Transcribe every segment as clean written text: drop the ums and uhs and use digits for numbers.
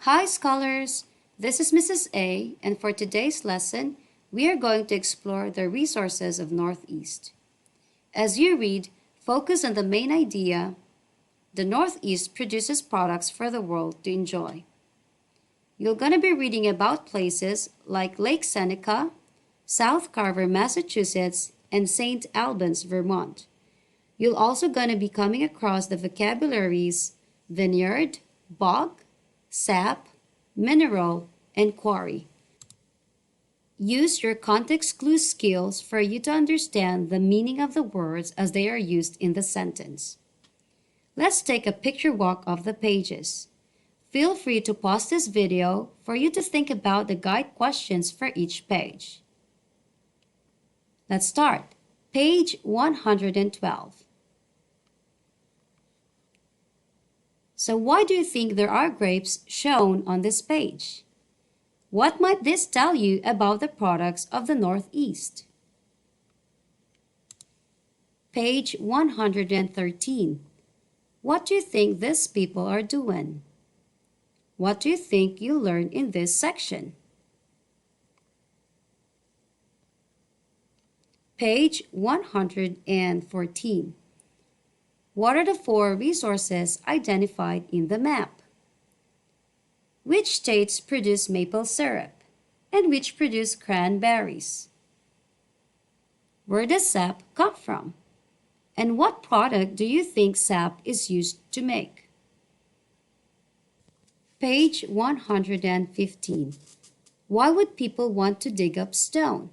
Hi scholars, this is Mrs. A, and for today's lesson, we are going to explore the resources of Northeast. As you read, focus on the main idea: the Northeast produces products for the world to enjoy. You're going to be reading about places like Lake Seneca, South Carver, Massachusetts, and St. Albans, Vermont. You're also going to be coming across the vocabularies vineyard, bog, sap, mineral, and quarry. Use your context clue skills for you to understand the meaning of the words as they are used in the sentence. Let's take a picture walk of the pages. Feel free to pause this video for you to think about the guide questions for each page. Let's start. Page 112. So why do you think there are grapes shown on this page? What might this tell you about the products of the Northeast? Page 113. What do you think these people are doing? What do you think you learned in this section? Page 114. What are the four resources identified in the map? Which states produce maple syrup and which produce cranberries? Where does sap come from? And what product do you think sap is used to make? Page 115. Why would people want to dig up stone?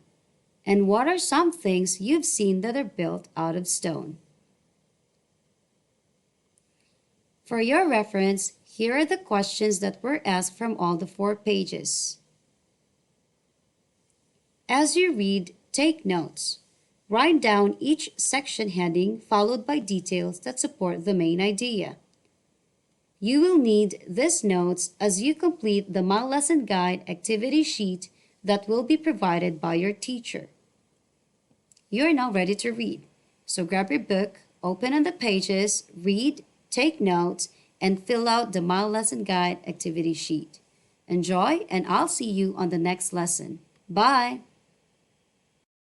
And what are some things you've seen that are built out of stone? For your reference, here are the questions that were asked from all the four pages. As you read, take notes. Write down each section heading followed by details that support the main idea. You will need these notes as you complete the My Lesson Guide activity sheet that will be provided by your teacher. You are now ready to read. So grab your book, open on the pages, read, take notes, and fill out the My Lesson Guide activity sheet. Enjoy, and I'll see you on the next lesson. Bye!